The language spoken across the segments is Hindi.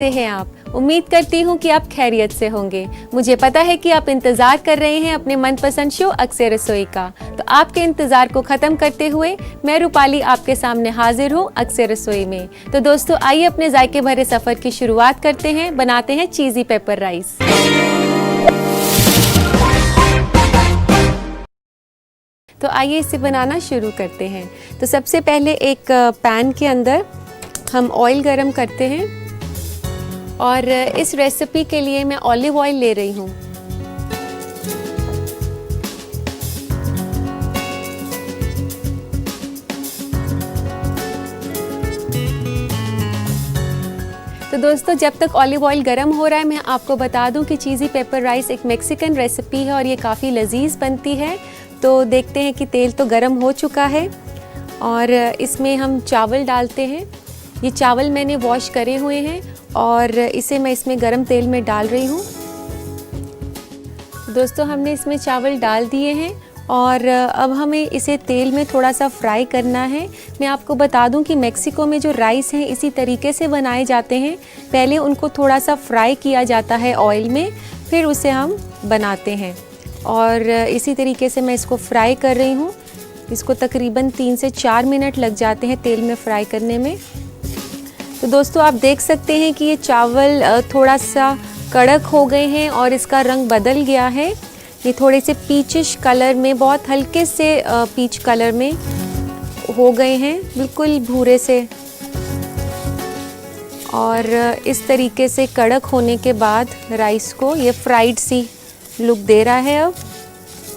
कैसे हैं आप? उम्मीद करती हूँ कि आप खैरियत से होंगे। मुझे पता है कि आप इंतज़ार कर रहे हैं अपने मनपसंद शो अक्सर रसोई का। तो आपके इंतज़ार को ख़त्म करते हुए मैं रूपाली आपके सामने हाजिर हूँ अक्सर रसोई में। तो दोस्तों आइए अपने जायके भरे सफ़र की शुरुआत करते हैं। बनाते हैं चीज़ी पेपर राइस। तो आइए इसे बनाना शुरू करते हैं। तो सबसे पहले एक पैन के अंदर हम ऑयल गरम करते हैं और इस रेसिपी के लिए मैं ऑलिव ऑयल ले रही हूँ। तो दोस्तों जब तक ऑलिव ऑयल गरम हो रहा है मैं आपको बता दूं कि चीज़ी पेपर राइस एक मेक्सिकन रेसिपी है और ये काफ़ी लजीज बनती है। तो देखते हैं कि तेल तो गरम हो चुका है और इसमें हम चावल डालते हैं। ये चावल मैंने वॉश करे हुए हैं और इसे मैं इसमें गरम तेल में डाल रही हूँ। दोस्तों हमने इसमें चावल डाल दिए हैं और अब हमें इसे तेल में थोड़ा सा फ्राई करना है। मैं आपको बता दूं कि मेक्सिको में जो राइस हैं इसी तरीके से बनाए जाते हैं। पहले उनको थोड़ा सा फ्राई किया जाता है ऑयल में, फिर उसे हम बनाते हैं और इसी तरीके से मैं इसको फ्राई कर रही हूँ। इसको तकरीबन 3 से 4 मिनट लग जाते हैं तेल में फ्राई करने में। तो दोस्तों आप देख सकते हैं कि ये चावल थोड़ा सा कड़क हो गए हैं और इसका रंग बदल गया है। ये थोड़े से पीचिश कलर में, बहुत हल्के से पीच कलर में हो गए हैं, बिल्कुल भूरे से। और इस तरीके से कड़क होने के बाद राइस को ये फ्राइड सी लुक दे रहा है अब।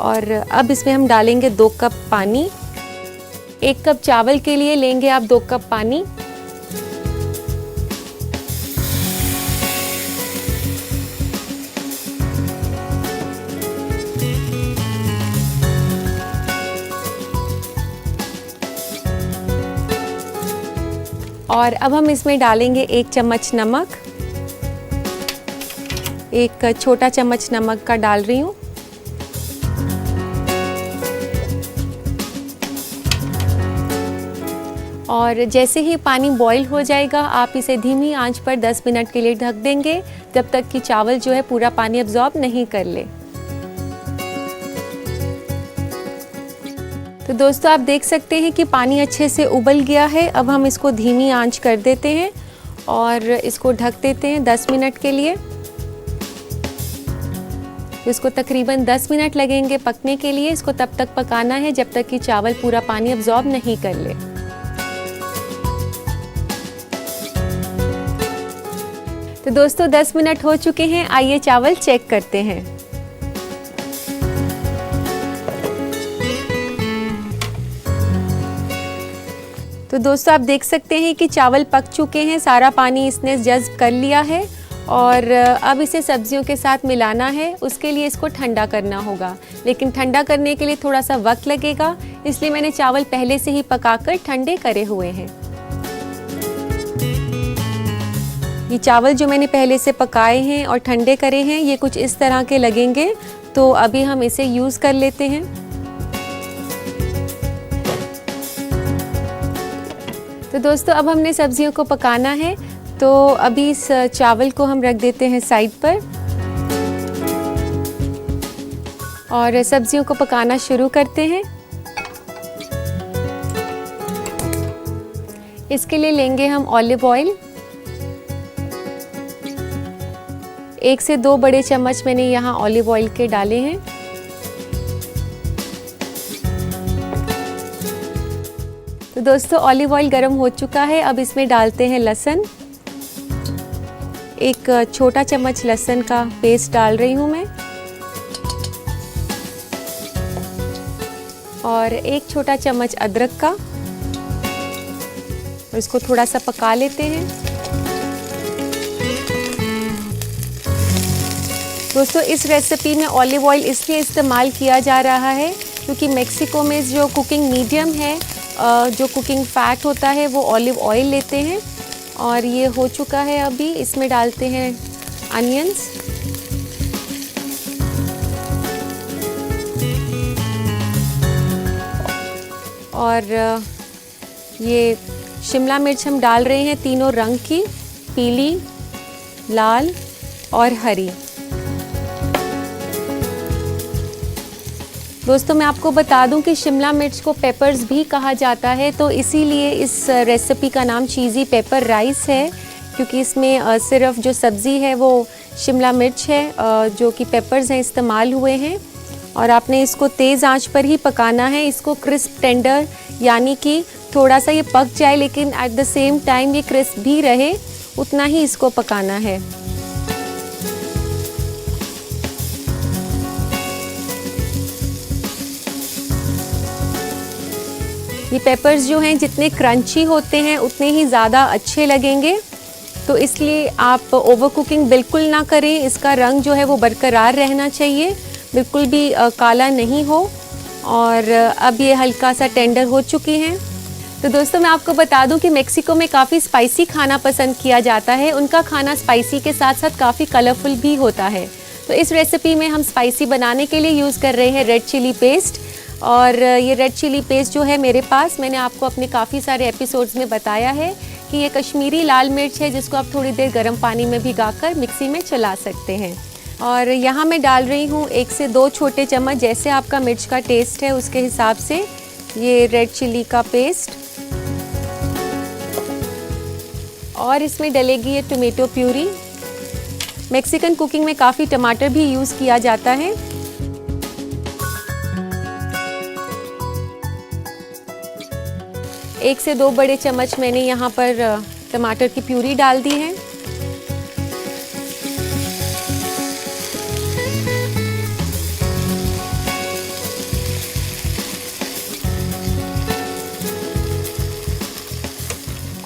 और अब इसमें हम डालेंगे 2 कप पानी। 1 कप चावल के लिए लेंगे आप 2 कप पानी। और अब हम इसमें डालेंगे 1 चम्मच नमक। 1 छोटा चम्मच नमक का डाल रही हूँ। और जैसे ही पानी बॉईल हो जाएगा आप इसे धीमी आंच पर 10 मिनट के लिए ढक देंगे, जब तक कि चावल जो है पूरा पानी अब्जॉर्ब नहीं कर ले। तो दोस्तों आप देख सकते हैं कि पानी अच्छे से उबल गया है। अब हम इसको धीमी आंच कर देते हैं और इसको ढक देते हैं 10 मिनट के लिए। इसको तकरीबन 10 मिनट लगेंगे पकने के लिए। इसको तब तक पकाना है जब तक कि चावल पूरा पानी अब्जॉर्ब नहीं कर ले। तो दोस्तों 10 मिनट हो चुके हैं। आइए चावल चेक करते हैं। तो दोस्तों आप देख सकते हैं कि चावल पक चुके हैं, सारा पानी इसने जज़्ब कर लिया है। और अब इसे सब्जियों के साथ मिलाना है। उसके लिए इसको ठंडा करना होगा, लेकिन ठंडा करने के लिए थोड़ा सा वक्त लगेगा, इसलिए मैंने चावल पहले से ही पकाकर ठंडे करे हुए हैं। ये चावल जो मैंने पहले से पकाए हैं और ठंडे करे हैं ये कुछ इस तरह के लगेंगे। तो अभी हम इसे यूज़ कर लेते हैं। तो दोस्तों अब हमने सब्जियों को पकाना है, तो अभी इस चावल को हम रख देते हैं साइड पर और सब्जियों को पकाना शुरू करते हैं। इसके लिए लेंगे हम ऑलिव ऑयल। 1 से 2 बड़े चम्मच मैंने यहाँ ऑलिव ऑयल के डाले हैं। तो दोस्तों ऑलिव ऑयल गरम हो चुका है। अब इसमें डालते हैं लहसुन। 1 छोटा चम्मच लहसुन का पेस्ट डाल रही हूँ मैं और 1 छोटा चम्मच अदरक का। और इसको थोड़ा सा पका लेते हैं। दोस्तों इस रेसिपी में ऑलिव ऑयल इसलिए इस्तेमाल किया जा रहा है क्योंकि मेक्सिको में जो कुकिंग मीडियम है, जो कुकिंग फैट होता है वो ऑलिव ऑयल लेते हैं। और ये हो चुका है। अभी इसमें डालते हैं अनियंस। और ये शिमला मिर्च हम डाल रहे हैं तीनों रंग की, पीली, लाल और हरी। दोस्तों मैं आपको बता दूं कि शिमला मिर्च को पेपर्स भी कहा जाता है, तो इसीलिए इस रेसिपी का नाम चीज़ी पेपर राइस है, क्योंकि इसमें सिर्फ जो सब्ज़ी है वो शिमला मिर्च है, जो कि पेपर्स हैं इस्तेमाल हुए हैं। और आपने इसको तेज़ आंच पर ही पकाना है। इसको क्रिस्प टेंडर यानी कि थोड़ा सा ये पक जाए लेकिन एट द सेम टाइम ये क्रिस्प भी रहे, उतना ही इसको पकाना है। ये पेपर्स जो हैं जितने क्रंची होते हैं उतने ही ज़्यादा अच्छे लगेंगे, तो इसलिए आप ओवर कुकिंग बिल्कुल ना करें। इसका रंग जो है वो बरकरार रहना चाहिए, बिल्कुल भी काला नहीं हो। और अब ये हल्का सा टेंडर हो चुकी हैं। तो दोस्तों मैं आपको बता दूं कि मेक्सिको में काफ़ी स्पाइसी खाना पसंद किया जाता है। उनका खाना स्पाइसी के साथ साथ काफ़ी कलरफुल भी होता है। तो इस रेसिपी में हम स्पाइसी बनाने के लिए यूज़ कर रहे हैं रेड चिली पेस्ट। और ये रेड चिली पेस्ट जो है मेरे पास, मैंने आपको अपने काफ़ी सारे एपिसोड्स में बताया है कि ये कश्मीरी लाल मिर्च है, जिसको आप थोड़ी देर गर्म पानी में भिगाकर मिक्सी में चला सकते हैं। और यहाँ मैं डाल रही हूँ 1 से 2 छोटे चम्मच, जैसे आपका मिर्च का टेस्ट है उसके हिसाब से, ये रेड चिली का पेस्ट। और इसमें डलेगी ये टोमेटो प्यूरी। मेक्सिकन कुकिंग में काफ़ी टमाटर भी यूज़ किया जाता है। एक से 2 बड़े चम्मच मैंने यहाँ पर टमाटर की प्यूरी डाल दी है।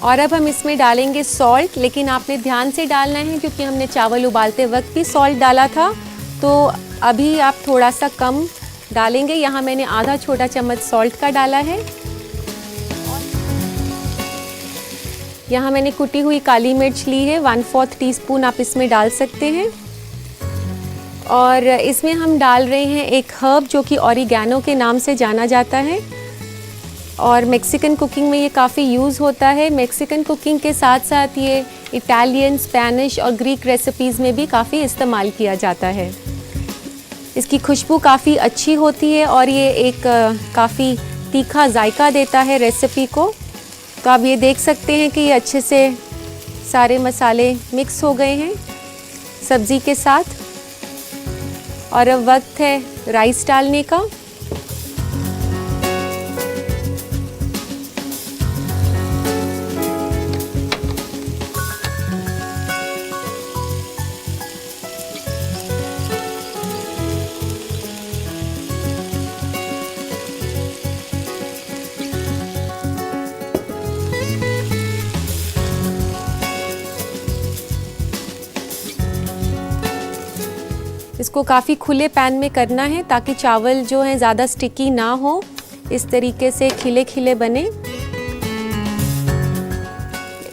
और अब हम इसमें डालेंगे सॉल्ट, लेकिन आपने ध्यान से डालना है क्योंकि हमने चावल उबालते वक्त भी सॉल्ट डाला था, तो अभी आप थोड़ा सा कम डालेंगे। यहाँ मैंने आधा छोटा चम्मच सॉल्ट का डाला है। यहाँ मैंने कुटी हुई काली मिर्च ली है, 1/4 टीस्पून आप इसमें डाल सकते हैं। और इसमें हम डाल रहे हैं एक हर्ब जो कि ऑरिगैनो के नाम से जाना जाता है, और मेक्सिकन कुकिंग में ये काफ़ी यूज़ होता है। मेक्सिकन कुकिंग के साथ साथ ये इटालियन, स्पेनिश और ग्रीक रेसिपीज़ में भी काफ़ी इस्तेमाल किया जाता है। इसकी खुशबू काफ़ी अच्छी होती है और ये एक काफ़ी तीखा जायका देता है रेसिपी को। तो आप ये देख सकते हैं कि ये अच्छे से सारे मसाले मिक्स हो गए हैं सब्ज़ी के साथ। और अब वक्त है राइस डालने का। इसको काफ़ी खुले पैन में करना है ताकि चावल जो हैं ज़्यादा स्टिकी ना हो, इस तरीके से खिले खिले बने।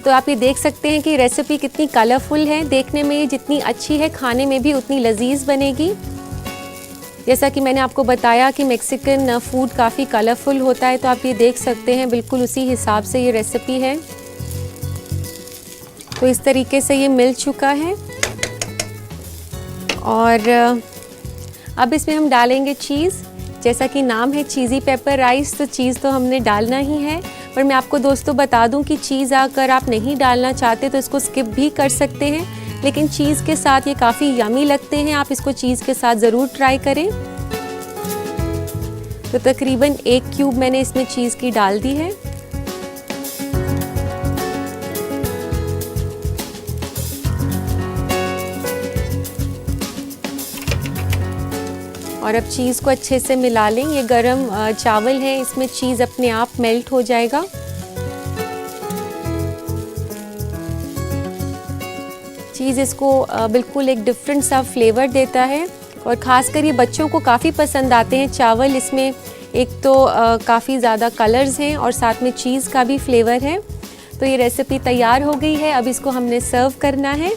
तो आप ये देख सकते हैं कि रेसिपी कितनी कलरफुल है। देखने में ये जितनी अच्छी है, खाने में भी उतनी लजीज बनेगी। जैसा कि मैंने आपको बताया कि मेक्सिकन फूड काफ़ी कलरफुल होता है, तो आप ये देख सकते हैं बिल्कुल उसी हिसाब से ये रेसिपी है। तो इस तरीके से ये मिल चुका है। और अब इसमें हम डालेंगे चीज़। जैसा कि नाम है चीज़ी पेपर राइस, तो चीज़ तो हमने डालना ही है। पर मैं आपको दोस्तों बता दूं कि चीज़ अगर आप नहीं डालना चाहते तो इसको स्किप भी कर सकते हैं, लेकिन चीज़ के साथ ये काफ़ी यमी लगते हैं। आप इसको चीज़ के साथ ज़रूर ट्राई करें। तो तकरीबन 1 क्यूब मैंने इसमें चीज़ की डाल दी है। और अब चीज़ को अच्छे से मिला लें। ये गरम चावल है, इसमें चीज़ अपने आप मेल्ट हो जाएगा। चीज़ इसको बिल्कुल एक डिफरेंट सा फ्लेवर देता है, और ख़ासकर ये बच्चों को काफ़ी पसंद आते हैं चावल। इसमें एक तो काफ़ी ज़्यादा कलर्स हैं और साथ में चीज़ का भी फ्लेवर है। तो ये रेसिपी तैयार हो गई है। अब इसको हमने सर्व करना है।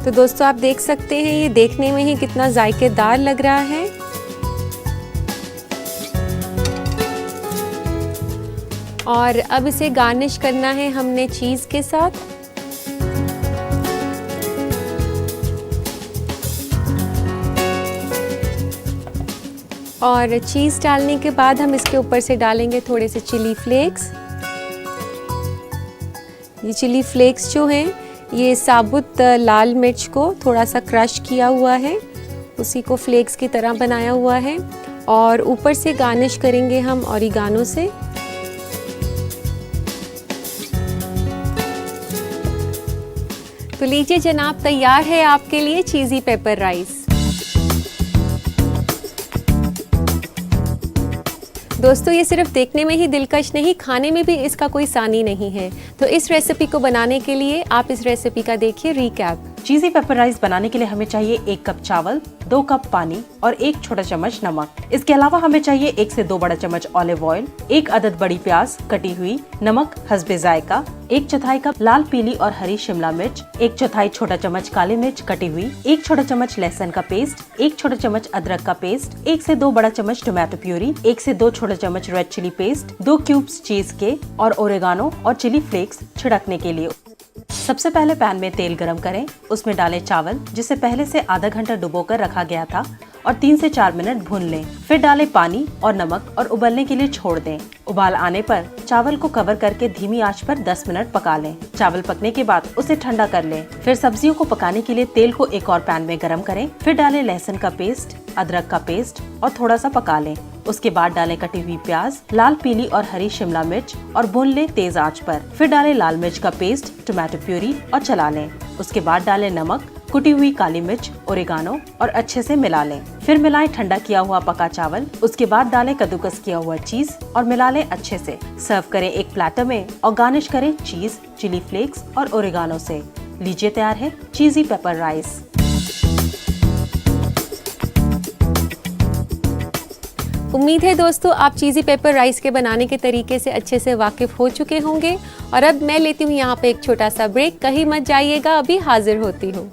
तो दोस्तों आप देख सकते हैं ये देखने में ही कितना जायकेदार लग रहा है। और अब इसे गार्निश करना है हमने चीज़ के साथ। और चीज़ डालने के बाद हम इसके ऊपर से डालेंगे थोड़े से चिली फ्लेक्स। ये चिली फ्लेक्स जो हैं ये साबुत लाल मिर्च को थोड़ा सा क्रश किया हुआ है, उसी को फ्लेक्स की तरह बनाया हुआ है। और ऊपर से गार्निश करेंगे हम ऑरिगानो से। तो लीजिए जनाब, तैयार है आपके लिए चीज़ी पेपर राइस। दोस्तों ये सिर्फ देखने में ही दिलकश नहीं, खाने में भी इसका कोई सानी नहीं है। तो इस रेसिपी को बनाने के लिए आप इस रेसिपी का देखिए रिकैप। चीज़ी पेपर राइस बनाने के लिए हमें चाहिए 1 कप चावल, 2 कप पानी और 1 छोटा चम्मच नमक। इसके अलावा हमें चाहिए 1 से 2 बड़ा चम्मच ऑलिव ऑयल, 1 अदद बड़ी प्याज कटी हुई, नमक हस्बे जायका, 1/4 कप लाल पीली और हरी शिमला मिर्च, 1/4 छोटा चम्मच काली मिर्च कटी हुई, 1 छोटा चम्मच लहसुन का पेस्ट, 1 छोटा चम्मच अदरक का पेस्ट, 1 से 2 बड़ा चम्मच टोमेटो प्यूरी, 1 से 2 छोटा चम्मच रेड चिली पेस्ट, 2 क्यूब्स चीज के और ओरेगानो और चिली फ्लेक्स छिड़कने के लिए। सबसे पहले पैन में तेल गरम करें, उसमें डालें चावल जिसे पहले से आधा घंटा डुबोकर रखा गया था और 3 से 4 मिनट भून लें। फिर डालें पानी और नमक और उबलने के लिए छोड़ दें। उबाल आने पर चावल को कवर करके धीमी आंच पर 10 मिनट पका लें। चावल पकने के बाद उसे ठंडा कर लें। फिर सब्जियों को पकाने के लिए तेल को एक और पैन में गरम करें। फिर डालें लहसुन का पेस्ट, अदरक का पेस्ट और थोड़ा सा पका लें। उसके बाद डालें कटी हुई प्याज, लाल पीली और हरी शिमला मिर्च और भून लें तेज आंच पर। फिर डालें लाल मिर्च का पेस्ट, टोमेटो प्यूरी और चला लें। उसके बाद डालें नमक, कुटी हुई काली मिर्च, ओरेगानो और अच्छे से मिला लें। फिर मिलाएं ठंडा किया हुआ पका चावल। उसके बाद डालें कद्दूकस किया हुआ चीज और मिला लें अच्छे से। सर्व करें एक प्लेटर में और गार्निश करें चीज, चिली फ्लेक्स और ओरेगानो से। लीजिए तैयार है चीज़ी पेपर राइस। उम्मीद है दोस्तों आप चीज़ी पेपर राइस के बनाने के तरीके से अच्छे से वाकिफ़ हो चुके होंगे। और अब मैं लेती हूँ यहाँ पे एक छोटा सा ब्रेक। कहीं मत जाइएगा, अभी हाजिर होती हूँ।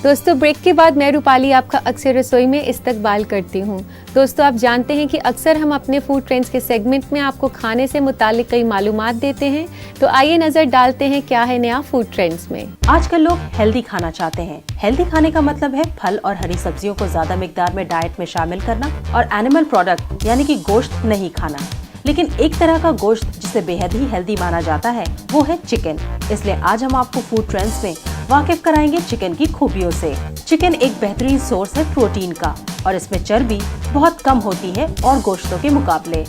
दोस्तों ब्रेक के बाद मैं रूपाली आपका अक्सर रसोई में इस्तकबाल करती हूँ। दोस्तों आप जानते हैं कि अक्सर हम अपने फूड ट्रेंड्स के सेगमेंट में आपको खाने से मुतालिक कई मालूमात देते हैं। तो आइए नज़र डालते हैं क्या है नया फूड ट्रेंड्स में। आजकल लोग हेल्दी खाना चाहते हैं। हेल्दी खाने का मतलब है फल और हरी सब्जियों को ज्यादा मिकदार में डाइट में शामिल करना और एनिमल प्रोडक्ट यानी कि गोश्त नहीं खाना। लेकिन एक तरह का गोश्त जिसे बेहद ही हेल्दी माना जाता है वो है चिकन। इसलिए आज हम आपको फूड ट्रेंड्स में वाकिफ कराएंगे चिकन की खूबियों से। चिकन एक बेहतरीन सोर्स है प्रोटीन का और इसमें चर्बी बहुत कम होती है और गोश्तों के मुकाबले।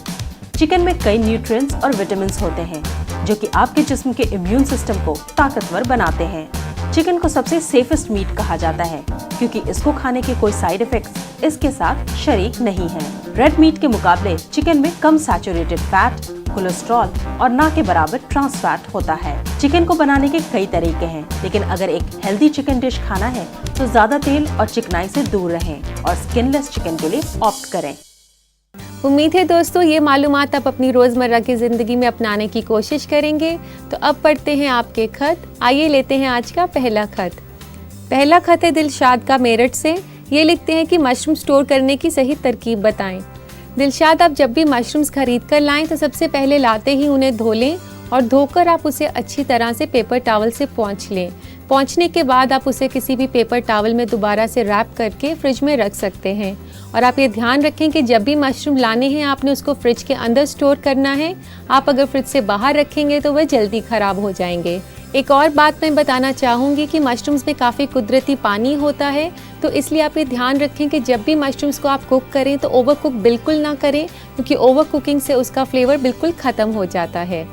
चिकन में कई न्यूट्रिएंट्स और विटामिन होते हैं जो कि आपके जिस्म के इम्यून सिस्टम को ताकतवर बनाते हैं। चिकन को सबसे सेफेस्ट मीट कहा जाता है क्योंकि इसको खाने के कोई साइड इफेक्ट्स इसके साथ शरीक नहीं है। रेड मीट के मुकाबले चिकन में कम सैचुरेटेड फैट, कोलेस्ट्रॉल और ना के बराबर ट्रांस फैट होता है। चिकन को बनाने के कई तरीके हैं, लेकिन अगर एक हेल्दी चिकन डिश खाना है तो ज्यादा तेल और चिकनाई से दूर रहें और स्किनलेस चिकन के लिए ऑप्ट करें। उम्मीद है दोस्तों ये मालूमात आप अपनी रोज़मर्रा की ज़िंदगी में अपनाने की कोशिश करेंगे। तो अब पढ़ते हैं आपके खत। आइए लेते हैं आज का पहला खत। पहला खत है दिलशाद का मेरठ से। ये लिखते हैं कि मशरूम स्टोर करने की सही तरकीब बताएं। दिलशाद आप जब भी मशरूम्स खरीद कर लाएं तो सबसे पहले लाते ही उन्हें धो लें और धोकर आप उसे अच्छी तरह से पेपर टॉवल से पोंछ लें। पोंछने के बाद आप उसे किसी भी पेपर टॉवल में दोबारा से रैप करके फ्रिज में रख सकते हैं। और आप ये ध्यान रखें कि जब भी मशरूम लाने हैं आपने उसको फ्रिज के अंदर स्टोर करना है। आप अगर फ्रिज से बाहर रखेंगे तो वह जल्दी ख़राब हो जाएंगे। एक और बात मैं बताना चाहूँगी कि मशरूम्स में काफ़ी कुदरती पानी होता है, तो इसलिए आप ये ध्यान रखें कि जब भी मशरूम्स को आप कुक करें तो ओवर कुक बिल्कुल ना करें, क्योंकि ओवर कुकिंग से उसका फ्लेवर बिल्कुल ख़त्म हो जाता है।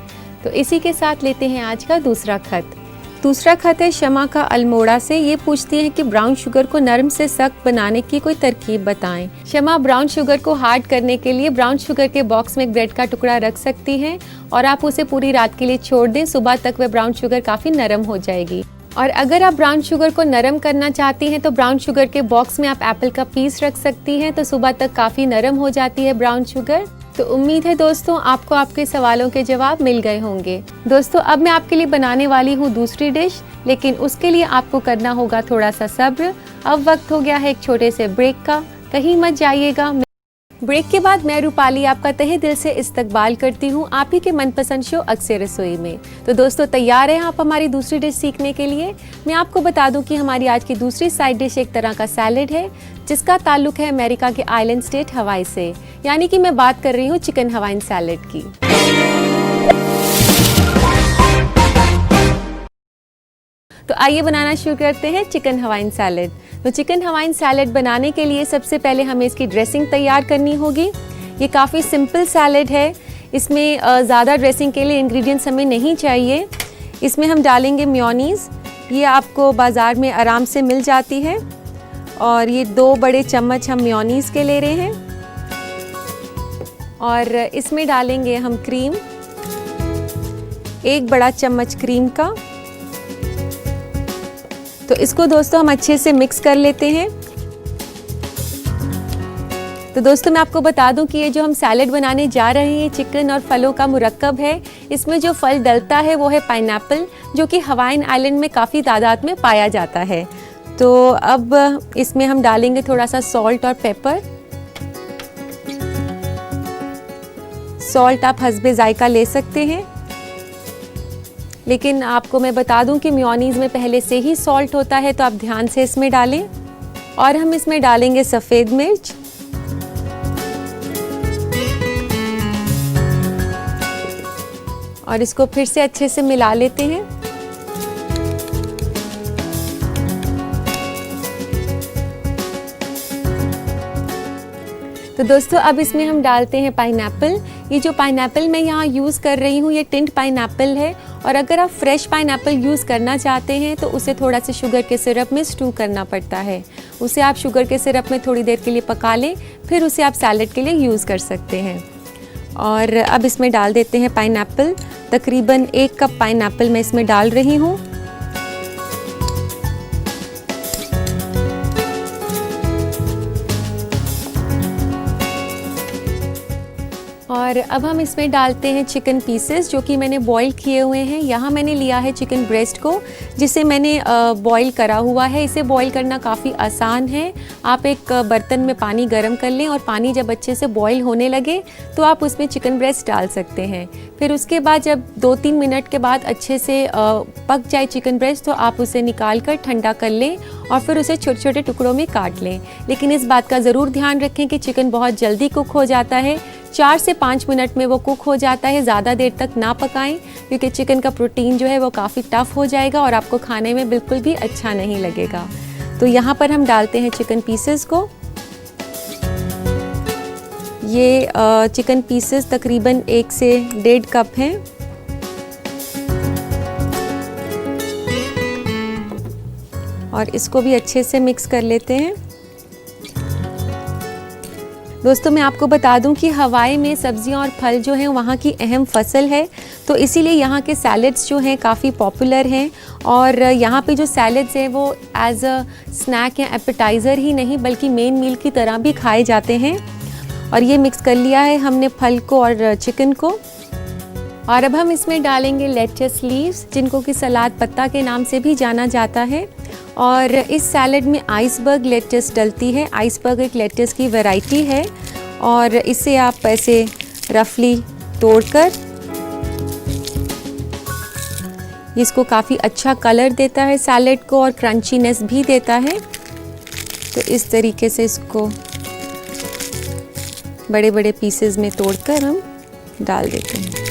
तो इसी के साथ लेते हैं आज का दूसरा खत। दूसरा खत है शमा का अल्मोड़ा से। ये पूछती हैं कि ब्राउन शुगर को नरम से सख्त बनाने की कोई तरकीब बताएं। शमा ब्राउन शुगर को हार्ड करने के लिए ब्राउन शुगर के बॉक्स में एक ब्रेड का टुकड़ा रख सकती हैं और आप उसे पूरी रात के लिए छोड़ दें। सुबह तक वह ब्राउन शुगर काफ़ी नरम हो जाएगी। और अगर आप ब्राउन शुगर को नरम करना चाहती हैं तो ब्राउन शुगर के बॉक्स में आप एप्पल का पीस रख सकती हैं, तो सुबह तक काफ़ी नरम हो जाती है ब्राउन शुगर। तो उम्मीद है दोस्तों आपको आपके सवालों के जवाब मिल गए होंगे। दोस्तों अब मैं आपके लिए बनाने वाली हूँ दूसरी डिश, लेकिन उसके लिए आपको करना होगा थोड़ा सा सब्र। अब वक्त हो गया है एक छोटे से ब्रेक का, कहीं मत जाइएगा। ब्रेक के बाद मैं रूपाली आपका तहे दिल से इस्तकबाल करती हूँ आप ही के मनपसंद शो अक्सर रसोई में। तो दोस्तों तैयार हैं आप हमारी दूसरी डिश सीखने के लिए? मैं आपको बता दूं कि हमारी आज की दूसरी साइड डिश एक तरह का सैलेड है जिसका ताल्लुक है अमेरिका के आइलैंड स्टेट हवाई से, यानी कि मैं बात कर रही हूँ चिकन हवाइन सैलेड की। तो आइए बनाना शुरू करते हैं चिकन हवाइन सैलेड। तो चिकन हवाइन सैलेड बनाने के लिए सबसे पहले हमें इसकी ड्रेसिंग तैयार करनी होगी। ये काफ़ी सिंपल सैलेड है, इसमें ज़्यादा ड्रेसिंग के लिए इंग्रेडिएंट्स हमें नहीं चाहिए। इसमें हम डालेंगे मेयोनीज़, ये आपको बाज़ार में आराम से मिल जाती है, और ये 2 बड़े चम्मच हम मेयोनीज़ के ले रहे हैं। और इसमें डालेंगे हम क्रीम, 1 बड़ा चम्मच क्रीम का। तो इसको दोस्तों हम अच्छे से मिक्स कर लेते हैं। तो दोस्तों मैं आपको बता दूं कि ये जो हम सैलेड बनाने जा रहे हैं चिकन और फलों का मुरक्कब है। इसमें जो फल डलता है वो है पाइनएप्पल, जो कि हवाइन आइलैंड में काफ़ी तादाद में पाया जाता है। तो अब इसमें हम डालेंगे थोड़ा सा सॉल्ट और पेपर। सॉल्ट आप हस्बे जायका ले सकते हैं, लेकिन आपको मैं बता दूं कि मेयोनीज़ में पहले से ही सॉल्ट होता है, तो आप ध्यान से इसमें डालें। और हम इसमें डालेंगे सफ़ेद मिर्च, और इसको फिर से अच्छे से मिला लेते हैं। तो दोस्तों अब इसमें हम डालते हैं पाइनएप्पल। ये जो पाइनएप्पल मैं यहाँ यूज़ कर रही हूँ ये टिंट पाइनएप्पल है, और अगर आप फ्रेश पाइनएप्पल यूज़ करना चाहते हैं तो उसे थोड़ा सा शुगर के सिरप में स्टू करना पड़ता है। उसे आप शुगर के सिरप में थोड़ी देर के लिए पका लें, फिर उसे आप सैलेड के लिए यूज़ कर सकते हैं। और अब इसमें डाल देते हैं पाइनएप्पल। तकरीबन 1 कप पाइनएप्पल मैं इसमें डाल रही हूँ। और अब हम इसमें डालते हैं चिकन पीसेस, जो कि मैंने बॉईल किए हुए हैं। यहाँ मैंने लिया है चिकन ब्रेस्ट को, जिसे मैंने बॉईल करा हुआ है। इसे बॉईल करना काफ़ी आसान है। आप एक बर्तन में पानी गर्म कर लें, और पानी जब अच्छे से बॉईल होने लगे तो आप उसमें चिकन ब्रेस्ट डाल सकते हैं। फिर उसके बाद जब 2-3 मिनट के बाद अच्छे से पक जाए चिकन ब्रेस्ट, तो आप उसे निकाल कर ठंडा कर लें, और फिर उसे छोटे छोटे टुकड़ों में काट लें। लेकिन इस बात का ज़रूर ध्यान रखें कि चिकन बहुत जल्दी कुक हो जाता है, 4 से 5 मिनट में वो कुक हो जाता है। ज़्यादा देर तक ना पकाएं, क्योंकि चिकन का प्रोटीन जो है वो काफ़ी टफ़ हो जाएगा और आपको खाने में बिल्कुल भी अच्छा नहीं लगेगा। तो यहाँ पर हम डालते हैं चिकन पीसेस को। ये चिकन पीसेस तकरीबन 1 से 1.5 कप हैं। और इसको भी अच्छे से मिक्स कर लेते हैं। दोस्तों मैं आपको बता दूं कि हवाई में सब्जियां और फल जो हैं वहाँ की अहम फसल है, तो इसीलिए यहाँ के सैलेड्स जो हैं काफ़ी पॉपुलर हैं। और यहाँ पे जो सैलेड्स हैं वो एज अ स्नैक या एपेटाइज़र ही नहीं बल्कि मेन मील की तरह भी खाए जाते हैं। और ये मिक्स कर लिया है हमने फल को और चिकन को। और अब हम इसमें डालेंगे लेट्स लीव्स, जिनको कि सलाद पत्ता के नाम से भी जाना जाता है। और इस सैलेड में आइसबर्ग लेट्स डलती है। आइसबर्ग एक लेट्स की वैरायटी है, और इसे आप ऐसे रफली तोड़कर, इसको काफ़ी अच्छा कलर देता है सैलेड को, और क्रंचीनेस भी देता है। तो इस तरीके से इसको बड़े बड़े पीसेस में तोड़कर हम डाल देते हैं।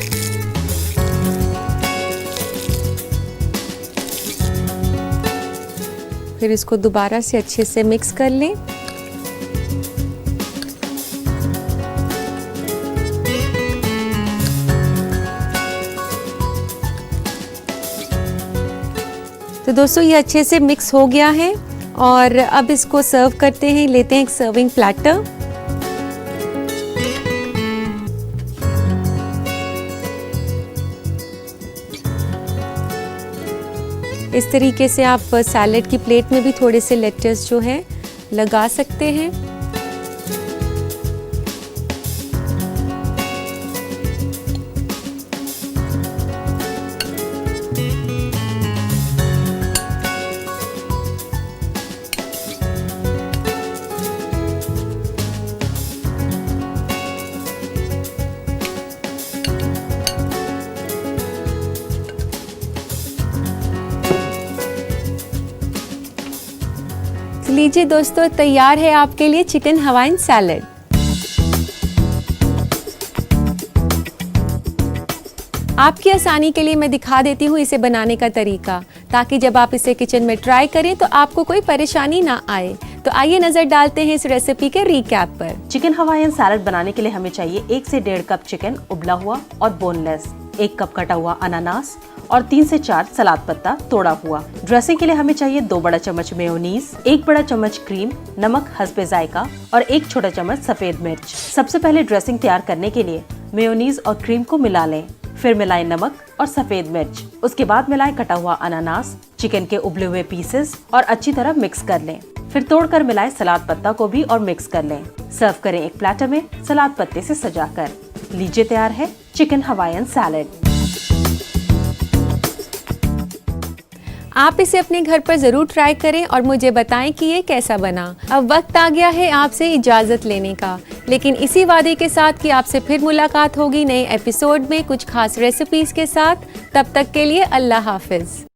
फिर इसको दोबारा से अच्छे से मिक्स कर लें। तो दोस्तों ये अच्छे से मिक्स हो गया है, और अब इसको सर्व करते हैं। लेते हैं एक सर्विंग प्लेटर। इस तरीके से आप सैलेड की प्लेट में भी थोड़े से लेट्स जो है लगा सकते हैं। लीजिए दोस्तों, तैयार है आपके लिए चिकन हवाइन सैलेड। आपकी आसानी के लिए मैं दिखा देती हूँ इसे बनाने का तरीका, ताकि जब आप इसे किचन में ट्राई करें तो आपको कोई परेशानी ना आए। तो आइए नजर डालते हैं इस रेसिपी के रिकैप पर। चिकन हवाईयन सैलेड बनाने के लिए हमें चाहिए 1 से 1.5 कप चिकन उबला हुआ और बोनलेस, 1 कप कटा हुआ अनानास और 3 से 4 सलाद पत्ता तोड़ा हुआ। ड्रेसिंग के लिए हमें चाहिए 2 बड़ा चम्मच मेयोनीज, 1 बड़ा चम्मच क्रीम, नमक हस्बे जायका और 1 छोटा चम्मच सफेद मिर्च। सबसे पहले ड्रेसिंग तैयार करने के लिए मेयोनीज और क्रीम को मिला लें, फिर मिलाएं नमक और सफेद मिर्च। उसके बाद मिलाएं कटा हुआ अनानास, चिकन के उबले हुए पीसेस और अच्छी तरह मिक्स कर लें। फिर तोड़कर मिलाएं सलाद पत्ता को भी और मिक्स कर लें। सर्व करें एक प्लेटर में सलाद पत्ते से सजाकर। लीजिए तैयार है चिकन हवाईयन सैलेड। आप इसे अपने घर पर ज़रूर ट्राई करें और मुझे बताएं कि ये कैसा बना। अब वक्त आ गया है आपसे इजाज़त लेने का, लेकिन इसी वादे के साथ कि आपसे फिर मुलाकात होगी नए एपिसोड में कुछ खास रेसिपीज़ के साथ। तब तक के लिए अल्लाह हाफिज़।